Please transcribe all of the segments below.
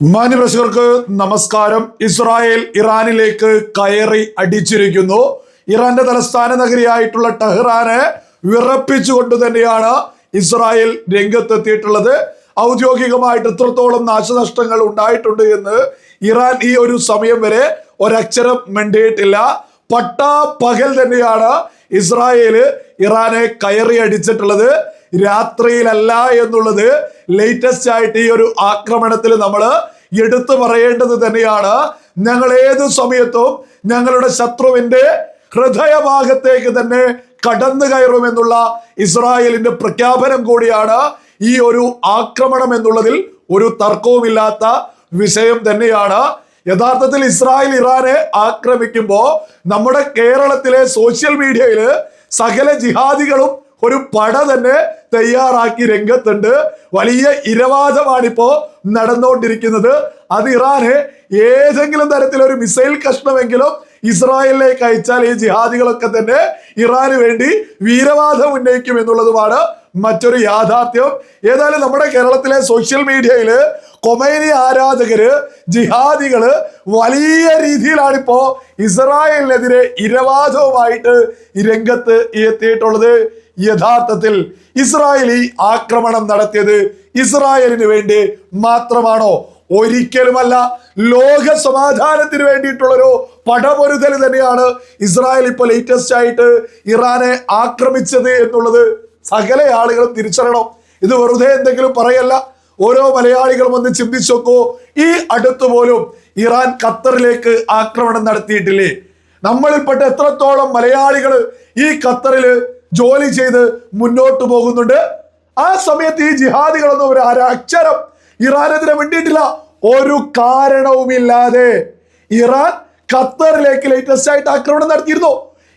മാന്യപ്രേക്ഷകർക്ക് നമസ്കാരം. ഇസ്രായേൽ ഇറാനിലേക്ക് കയറി അടിച്ചിരിക്കുന്നു. ഇറാന്റെ തലസ്ഥാന നഗരിയായിട്ടുള്ള ടെഹ്റാനെ വിറപ്പിച്ചുകൊണ്ട് തന്നെയാണ് ഇസ്രായേൽ രംഗത്തെത്തിയിട്ടുള്ളത്. ഔദ്യോഗികമായിട്ട് എത്രത്തോളം നാശനഷ്ടങ്ങൾ ഉണ്ടായിട്ടുണ്ട് എന്ന് ഇറാൻ ഈ ഒരു സമയം വരെ ഒരക്ഷരം മിണ്ടിയിട്ടില്ല. പട്ടാപ്പകൽ തന്നെയാണ് ഇസ്രായേല് ഇറാനെ കയറി അടിച്ചിട്ടുള്ളത്. രാത്രിയിലല്ല എന്നുള്ളത് ലേറ്റസ്റ്റ് ആയിട്ട് ഈ ഒരു ആക്രമണത്തിൽ നമ്മൾ എടുത്തു പറയേണ്ടത് തന്നെയാണ്. ഞങ്ങൾ ഏതു സമയത്തും ഞങ്ങളുടെ ശത്രുവിന്റെ ഹൃദയഭാഗത്തേക്ക് തന്നെ കടന്നു കയറുമെന്നുള്ള ഇസ്രായേലിന്റെ പ്രഖ്യാപനം കൂടിയാണ് ഈ ഒരു ആക്രമണം എന്നുള്ളതിൽ ഒരു തർക്കവുമില്ലാത്ത വിഷയം തന്നെയാണ്. യഥാർത്ഥത്തിൽ ഇസ്രായേൽ ഇറാനെ ആക്രമിക്കുമ്പോൾ നമ്മുടെ കേരളത്തിലെ സോഷ്യൽ മീഡിയയിൽ സകല ജിഹാദികളും ഒരു പട തന്നെ തയ്യാറാക്കി രംഗത്തുണ്ട്. വലിയ ഇരവാദമാണിപ്പോ നടന്നുകൊണ്ടിരിക്കുന്നത്. അത് ഇറാന് ഏതെങ്കിലും തരത്തിലൊരു മിസൈൽ കഷ്ണമെങ്കിലും ഇസ്രായേലിലേക്ക് അയച്ചാൽ ഈ ജിഹാദികളൊക്കെ തന്നെ ഇറാന് വേണ്ടി വീരവാദം ഉന്നയിക്കും എന്നുള്ളതുമാണ് മറ്റൊരു യാഥാർത്ഥ്യം. ഏതായാലും നമ്മുടെ കേരളത്തിലെ സോഷ്യൽ മീഡിയയില് കൊമൈനി ആരാധകര്, ജിഹാദികള് വലിയ രീതിയിലാണിപ്പോ ഇസ്രായേലിനെതിരെ ഇരവാദവുമായിട്ട് രംഗത്ത് എത്തിയിട്ടുള്ളത്. യഥാർത്ഥത്തിൽ ഇസ്രായേൽ ഈ ആക്രമണം നടത്തിയത് ഇസ്രായേലിന് വേണ്ടി മാത്രമാണോ? ഒരിക്കലുമല്ല. ലോക സമാധാനത്തിന് വേണ്ടിയിട്ടുള്ളൊരു പടപൊരുതൽ തന്നെയാണ് ഇസ്രായേൽ ഇപ്പോൾ ലേറ്റസ്റ്റ് ആയിട്ട് ഇറാനെ ആക്രമിച്ചത് എന്നുള്ളത് സകല ആളുകളും തിരിച്ചറിയണം. ഇത് വെറുതെ എന്തെങ്കിലും പറയല്ല. ഓരോ മലയാളികളും ഒന്ന് ചിന്തിച്ചു നോക്കൂ. ഈ അടുത്ത് പോലും ഇറാൻ ഖത്തറിലേക്ക് ആക്രമണം നടത്തിയിട്ടില്ലേ? നമ്മളിൽപ്പെട്ട എത്രത്തോളം മലയാളികൾ ഈ ഖത്തറില് ജോലി ചെയ്ത് മുന്നോട്ട് പോകുന്നുണ്ട്. ആ സമയത്ത് ഈ ജിഹാദികളൊന്നും ഒരു അക്ഷരം ഇറാനെതിരെ വേണ്ടിയിട്ടില്ല. ഒരു കാരണവുമില്ലാതെ ഇറാൻ ഖത്തറിലേക്ക് ലേറ്റസ്റ്റ് ആയിട്ട് ആക്രമണം നടത്തിയിരുന്നു.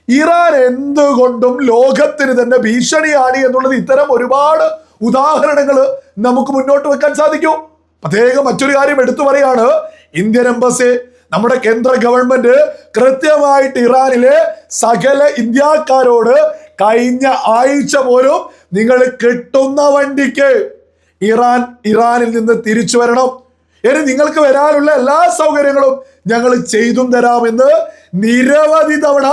ഇറാൻ എന്തുകൊണ്ടും ലോകത്തിന് തന്നെ ഭീഷണിയാണ് എന്നുള്ളത് ഇത്തരം ഒരുപാട് ഉദാഹരണങ്ങൾ നമുക്ക് മുന്നോട്ട് വെക്കാൻ സാധിക്കും. പ്രത്യേകം മറ്റൊരു കാര്യം എടുത്തു പറയാണ്, ഇന്ത്യൻ എംബസി, നമ്മുടെ കേന്ദ്ര ഗവൺമെന്റ് കൃത്യമായിട്ട് ഇറാനിലെ സകല ഇന്ത്യക്കാരോട് കഴിഞ്ഞ ആഴ്ച പോലും നിങ്ങൾ കിട്ടുന്ന വണ്ടിക്ക് ഇറാനിൽ നിന്ന് തിരിച്ചു വരണം, ഇനി നിങ്ങൾക്ക് വരാനുള്ള എല്ലാ സൗകര്യങ്ങളും ഞങ്ങൾ ചെയ്തും തരാമെന്ന് നിരവധി തവണ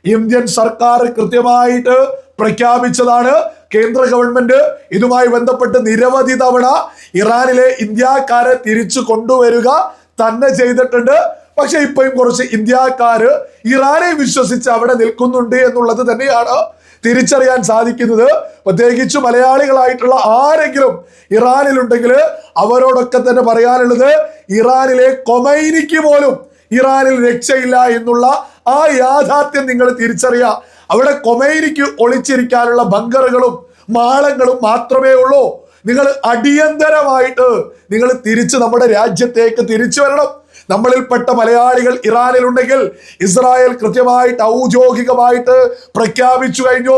ഇന്ത്യൻ സർക്കാർ കൃത്യമായിട്ട് പ്രഖ്യാപിച്ചതാണ്. കേന്ദ്ര ഗവൺമെന്റ് ഇതുമായി ബന്ധപ്പെട്ട് നിരവധി തവണ ഇറാനിലെ ഇന്ത്യക്കാരെ തിരിച്ചു കൊണ്ടുവരിക തന്നെ ചെയ്തിട്ടുണ്ട്. പക്ഷെ ഇപ്പോഴും കുറച്ച് ഇന്ത്യക്കാര് ഇറാനെ വിശ്വസിച്ച് അവിടെ നിൽക്കുന്നുണ്ട് എന്നുള്ളത് തന്നെയാണ് തിരിച്ചറിയാൻ സാധിക്കുന്നത്. പ്രത്യേകിച്ച് മലയാളികളായിട്ടുള്ള ആരെങ്കിലും ഇറാനിലുണ്ടെങ്കിൽ അവരോടൊക്കെ തന്നെ പറയാനുള്ളത്, ഇറാനിലെ കൊമൈനിക്ക് പോലും ഇറാനിൽ രക്ഷയില്ല എന്നുള്ള ആ യാഥാർത്ഥ്യം നിങ്ങൾ തിരിച്ചറിയുക. അവിടെ കൊമൈനിക്ക് ഒളിച്ചിരിക്കാനുള്ള ബങ്കറുകളും മാളങ്ങളും മാത്രമേ ഉള്ളൂ. നിങ്ങൾ അടിയന്തരമായിട്ട് നിങ്ങൾ തിരിച്ച് നമ്മുടെ രാജ്യത്തേക്ക് തിരിച്ചു വരണം. നമ്മളിൽപ്പെട്ട മലയാളികൾ ഇറാനിലുണ്ടെങ്കിൽ ഇസ്രായേൽ കൃത്യമായിട്ട് ഔദ്യോഗികമായിട്ട് പ്രഖ്യാപിച്ചു കഴിഞ്ഞു.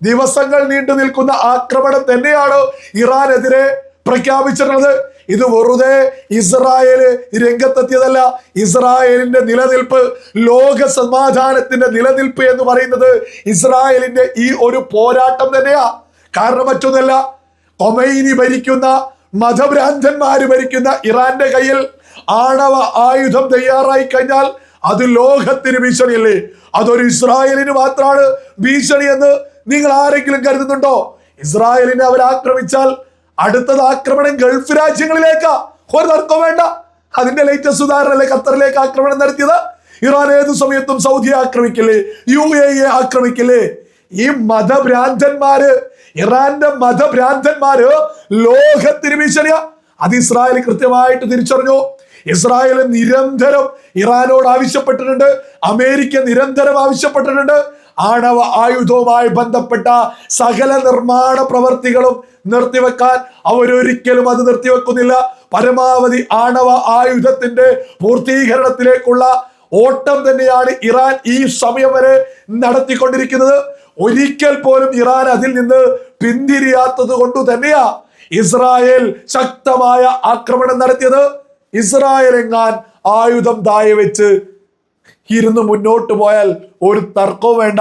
ദിവസങ്ങൾ നീണ്ടു നിൽക്കുന്ന ആക്രമണം തന്നെയാണ് ഇറാനെതിരെ പ്രഖ്യാപിച്ചിട്ടുള്ളത്. ഇത് വെറുതെ ഇസ്രായേല് രംഗത്തെത്തിയതല്ല. ഇസ്രായേലിന്റെ നിലനിൽപ്പ്, ലോക സമാധാനത്തിന്റെ നിലനിൽപ്പ് എന്ന് പറയുന്നത് ഇസ്രായേലിന്റെ ഈ ഒരു പോരാട്ടം തന്നെയാ. കാരണം മറ്റൊന്നല്ല, കൊമൈനി ഭരിക്കുന്ന, മതഭ്രാന്തന്മാര് ഭരിക്കുന്ന ഇറാന്റെ കയ്യിൽ ആണവ ആയുധം തയ്യാറായി കഴിഞ്ഞാൽ അത് ലോകത്തിന് ഭീഷണിയല്ലേ? അതൊരു ഇസ്രായേലിന് മാത്രമാണ് ഭീഷണി എന്ന് നിങ്ങൾ ആരെങ്കിലും കരുതുന്നുണ്ടോ? ഇസ്രായേലിനെ അവർ ആക്രമിച്ചാൽ അടുത്തത് ആക്രമണം ഗൾഫ് രാജ്യങ്ങളിലേക്കാ. ഒരു തർക്കം വേണ്ട. അതിന്റെ ലേറ്റസ്റ്റ് ഉദാഹരണമല്ലേ ഖത്തറിലേക്ക് ആക്രമണം നടത്തിയത്. ഇറാൻ ഏതു സമയത്തും സൗദി ആക്രമിക്കില്ലേ, UAE ആക്രമിക്കില്ലേ? ഈ മതഭ്രാന്തന്മാര്, ഇറാന്റെ മതഭ്രാന്തന്മാര് ലോകത്തിന് ഭീഷണിയാ. അത് ഇസ്രായേൽ കൃത്യമായിട്ട് തിരിച്ചറിഞ്ഞു. ഇസ്രായേൽ നിരന്തരം ഇറാനോട് ആവശ്യപ്പെട്ടിട്ടുണ്ട്, അമേരിക്ക നിരന്തരം ആവശ്യപ്പെട്ടിട്ടുണ്ട്. ആണവ ആയുധവുമായി ബന്ധപ്പെട്ട സകല നിർമ്മാണ പ്രവർത്തികളും നിർത്തിവെക്കാൻ അവരൊരിക്കലും അത് നിർത്തിവെക്കുന്നില്ല. പരമാവധി ആണവ ആയുധത്തിന്റെ പൂർത്തീകരണത്തിലേക്കുള്ള ഓട്ടം തന്നെയാണ് ഇറാൻ ഈ സമയം വരെ നടത്തിക്കൊണ്ടിരിക്കുന്നത്. ഒരിക്കൽ പോലും ഇറാൻ അതിൽ നിന്ന് പിന്തിരിയാത്തത് കൊണ്ട് തന്നെയാ ഇസ്രായേൽ ശക്തമായ ആക്രമണം നടത്തിയത്. ഇസ്രായേൽ എങ്ങാൻ ആയുധം താഴെ വെച്ച് ഇരുന്ന് മുന്നോട്ട് പോയാൽ ഒരു തർക്കവും വേണ്ട.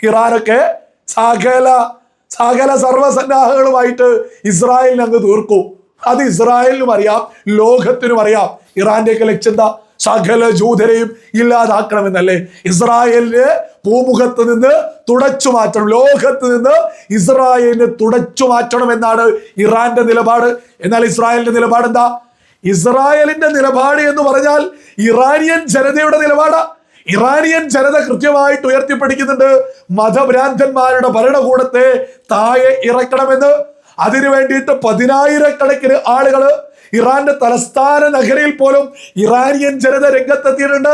ഇറാനൊക്കെ സകല സർവസന്നാഹങ്ങളുമായിട്ട് ഇസ്രായേലിനെ അങ്ങ് തീർക്കും. അത് ഇസ്രായേലിനും അറിയാം, ലോകത്തിനും അറിയാം. ഇറാന്റെയൊക്കെ ലക്ഷ്യം എന്താ? സകല ജൂതരെയും ഇല്ലാതാക്കണമെന്നല്ലേ? ഇസ്രായേലിന് ഭൂമുഖത്ത് നിന്ന് തുടച്ചു മാറ്റണം, ലോകത്ത് നിന്ന് ഇസ്രായേലിനെ തുടച്ചു മാറ്റണം എന്നാണ് ഇറാന്റെ നിലപാട്. എന്നാൽ ഇസ്രായേലിന്റെ നിലപാട് എന്താ? ഇസ്രായേലിന്റെ നിലപാട് എന്ന് പറഞ്ഞാൽ ഇറാനിയൻ ജനതയുടെ നിലപാടാ. ഇറാനിയൻ ജനത കൃത്യമായിട്ട് ഉയർത്തിപ്പിടിക്കുന്നുണ്ട്, മതഭ്രാന്തന്മാരുടെ ഭരണകൂടത്തെ താഴെ ഇറക്കണമെന്ന്. അതിനു വേണ്ടിയിട്ട് 10,000-കണക്കിന് ആളുകള് ഇറാന്റെ തലസ്ഥാന നഗരിയിൽ പോലും ഇറാനിയൻ ജനത രംഗത്തെത്തിയിട്ടുണ്ട്.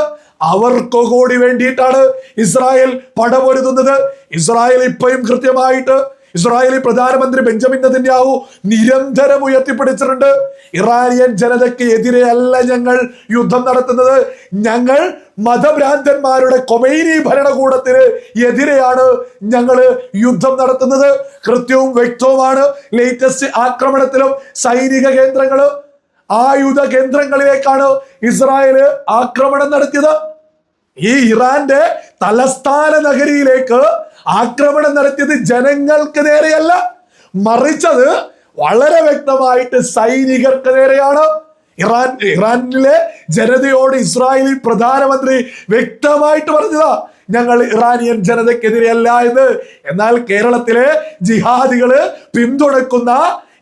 അവർക്ക് കൂടി വേണ്ടിയിട്ടാണ് ഇസ്രായേൽ പടപൊരുതുന്നത്. ഇസ്രായേൽ ഇപ്പോഴും കൃത്യമായിട്ട് ഇസ്രായേലി പ്രധാനമന്ത്രി ബെഞ്ചമിൻ നെതന്യാഹു നിരന്തരം ഉയർത്തിപ്പിടിച്ചിട്ടുണ്ട്, ഇറാനിയൻ ജനതയ്ക്ക് എതിരെയല്ല ഞങ്ങൾ യുദ്ധം നടത്തുന്നത്, ഞങ്ങൾ മതഭ്രാന്തന്മാരുടെ കൊമൈനി ഭരണകൂടത്തിന് എതിരെയാണ് ഞങ്ങൾ യുദ്ധം നടത്തുന്നത്. കൃത്യവും വ്യക്തവുമാണ്. ലേറ്റസ്റ്റ് ആക്രമണത്തിലും സൈനിക കേന്ദ്രങ്ങള്, ആയുധ കേന്ദ്രങ്ങളിലേക്കാണ് ഇസ്രായേല് ആക്രമണം നടത്തിയത്. ഈ ഇറാന്റെ തലസ്ഥാന നഗരിയിലേക്ക് ആക്രമണം നടത്തിയത് ജനങ്ങൾക്ക് നേരെയല്ല, മറിച്ചത് വളരെ വ്യക്തമായിട്ട് സൈനികർക്ക് നേരെയാണ്. ഇറാനിലെ ജനതയോട് ഇസ്രായേലി പ്രധാനമന്ത്രി വ്യക്തമായിട്ട് പറഞ്ഞതാ, ഞങ്ങൾ ഇറാനിയൻ ജനതയ്ക്കെതിരെയല്ല എന്ന്. എന്നാൽ കേരളത്തിലെ ജിഹാദികള് പിന്തുണക്കുന്ന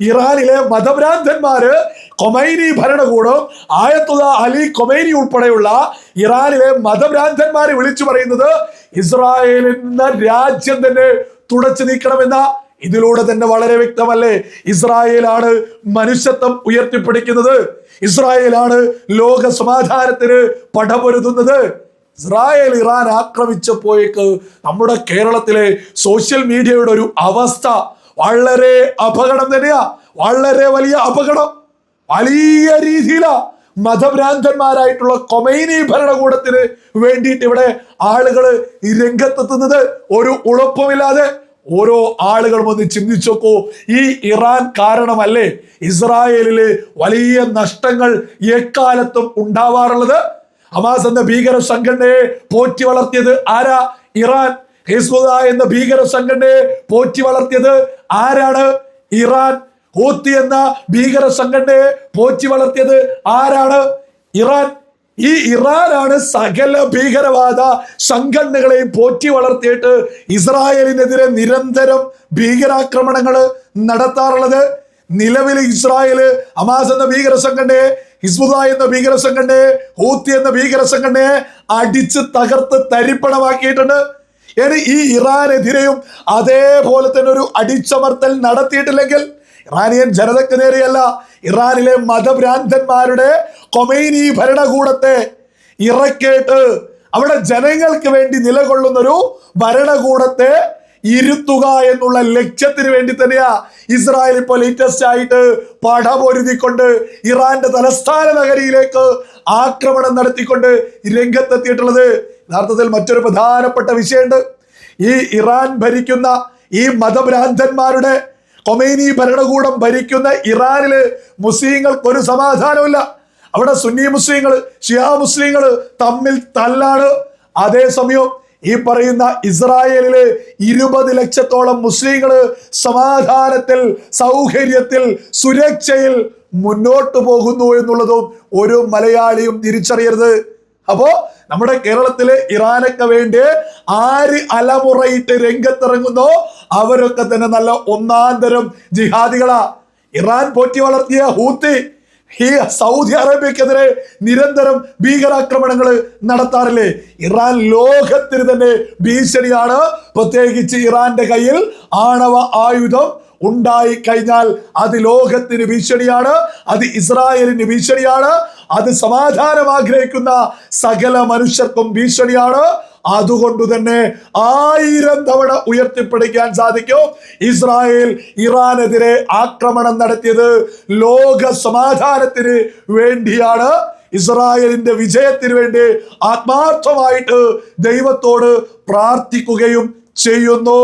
ഇറാനിലെ മതഭ്രാന്തന്മാര്, കൊമൈനി ഭരണകൂടം, ആയത്തുള്ള അലി കൊമൈനി ഉൾപ്പെടെയുള്ള ഇറാനിലെ മതഭ്രാന്തന്മാരെ വിളിച്ചു പറയുന്നത് ഇസ്രായേൽ എന്ന രാജ്യം തന്നെ തുടച്ചു നീക്കണമെന്ന. ഇതിലൂടെ തന്നെ വളരെ വ്യക്തമല്ലേ, ഇസ്രായേലാണ് മനുഷ്യത്വം ഉയർത്തിപ്പിടിക്കുന്നത്, ഇസ്രായേലാണ് ലോക സമാധാനത്തിന് പടപൊരുതുന്നത്. ഇസ്രായേൽ ഇറാൻ ആക്രമിച്ചപ്പോഴേക്ക് നമ്മുടെ കേരളത്തിലെ സോഷ്യൽ മീഡിയയുടെ ഒരു അവസ്ഥ വളരെ അപകടം തന്നെയാ, വളരെ വലിയ അപകടം. വലിയ രീതിയിലാ മതഭ്രാന്തന്മാരായിട്ടുള്ള കൊമൈനി ഭരണകൂടത്തിന് വേണ്ടിയിട്ട് ഇവിടെ ആളുകൾ രംഗത്തെത്തുന്നത്. ഒരു ഉറപ്പുമില്ലാതെ ഓരോ ആളുകളും ഒന്ന് ചിന്തിച്ചു നോക്കൂ. ഈ ഇറാൻ കാരണമല്ലേ ഇസ്രായേലില് വലിയ നഷ്ടങ്ങൾ എക്കാലത്തും ഉണ്ടാവാറുള്ളത്? ഹമാസ് എന്ന ഭീകര സംഘടനയെ പോറ്റി വളർത്തിയത് ആരാ? ഇറാൻ. ഹിസ്ബുള്ള എന്ന ഭീകര സംഘടനയെ പോറ്റി വളർത്തിയത് ആരാണ്? ഇറാൻ. ഹൂത്തി എന്ന ഭീകര സംഘടനയെ പോറ്റി വളർത്തിയത് ആരാണ്? ഇറാൻ. ഈ ഇറാനാണ് സകല ഭീകരവാദ സംഘടനകളെയും പോറ്റി വളർത്തിയിട്ട് ഇസ്രായേലിനെതിരെ നിരന്തരം ഭീകരാക്രമണങ്ങൾ നടത്താറുള്ളത്. നിലവിൽ ഇസ്രായേല് ഹമാസ് എന്ന ഭീകര സംഘടനയെ, ഹിസ്ബുള്ള എന്ന ഭീകര സംഘടനയെ, ഹൂത്തി എന്ന ഭീകര സംഘടനയെ അടിച്ച് തകർത്ത് തരിപ്പണമാക്കിയിട്ടുണ്ട്. ഇനി ഈ ഇറാനെതിരെയും അതേപോലെ തന്നെ ഒരു അടിച്ചമർത്തൽ നടത്തിയിട്ടില്ലെങ്കിൽ ഇറാനിയൻ ജനതയ്ക്ക് നേരെയല്ല, ഇറാനിലെ മതഭ്രാന്തന്മാരുടെ കൊമൈനി ഭരണകൂടത്തെ ഇറക്കേട്ട് അവിടെ ജനങ്ങൾക്ക് വേണ്ടി നിലകൊള്ളുന്നൊരു ഭരണകൂടത്തെ ഇരുത്തുക എന്നുള്ള ലക്ഷ്യത്തിന് വേണ്ടി തന്നെയാ ഇസ്രായേൽ ഇപ്പോൾ ലേറ്റസ്റ്റ് ആയിട്ട് പടപൊരുതിക്കൊണ്ട് ഇറാന്റെ തലസ്ഥാന നഗരിയിലേക്ക് ആക്രമണം നടത്തിക്കൊണ്ട് രംഗത്തെത്തിയിട്ടുള്ളത്. യഥാർത്ഥത്തിൽ മറ്റൊരു പ്രധാനപ്പെട്ട വിഷയമുണ്ട്. ഈ ഇറാൻ ഭരിക്കുന്ന ഈ മതഭ്രാന്തന്മാരുടെ കൊമൈനി ഭരണകൂടം ഭരിക്കുന്ന ഇറാനില് മുസ്ലിങ്ങൾക്ക് ഒരു സമാധാനമില്ല. അവിടെ സുന്നി മുസ്ലിങ്ങൾ, ഷിയാ മുസ്ലിങ്ങൾ തമ്മിൽ തല്ലാണ്. അതേസമയം ഈ പറയുന്ന ഇസ്രായേലില് 20 ലക്ഷത്തോളം മുസ്ലിങ്ങള് സമാധാനത്തിൽ, സൗകര്യത്തിൽ, സുരക്ഷയിൽ മുന്നോട്ട് പോകുന്നു എന്നുള്ളതും ഒരു മലയാളിയും തിരിച്ചറിയരുത്. അപ്പോ നമ്മുടെ കേരളത്തിലെ ഇറാനൊക്കെ വേണ്ടി ആര് അലമുറയിട്ട് രംഗത്തിറങ്ങുന്നോ അവരൊക്കെ തന്നെ നല്ല ഒന്നാന്തരം ജിഹാദികളാ. ഇറാൻ പോറ്റി വളർത്തിയ ഹൂത്തി ഈ സൗദി അറേബ്യക്കെതിരെ നിരന്തരം ഭീകരാക്രമണങ്ങൾ നടത്താറില്ലേ? ഇറാൻ ലോകത്തിന് തന്നെ ഭീഷണിയാണ്. പ്രത്യേകിച്ച് ഇറാന്റെ കയ്യിൽ ആണവ ആയുധം ഉണ്ടായി കഴിഞ്ഞാൽ അത് ലോകത്തിന് ഭീഷണിയാണ്, അത് ഇസ്രായേലിന് ഭീഷണിയാണ്, അത് സമാധാനം ആഗ്രഹിക്കുന്ന സകല മനുഷ്യർക്കും ഭീഷണിയാണ്. അതുകൊണ്ട് തന്നെ 1000 തവണ ഉയർത്തിപ്പിടിക്കാൻ സാധിക്കും, ഇസ്രായേൽ ഇറാനെതിരെ ആക്രമണം നടത്തിയത് ലോക സമാധാനത്തിന് വേണ്ടിയാണ്, ഇസ്രായേലിന്റെ വിജയത്തിന് വേണ്ടി ആത്മാർത്ഥമായിട്ട് ദൈവത്തോട് പ്രാർത്ഥിക്കുകയും ചെയ്യുന്നു.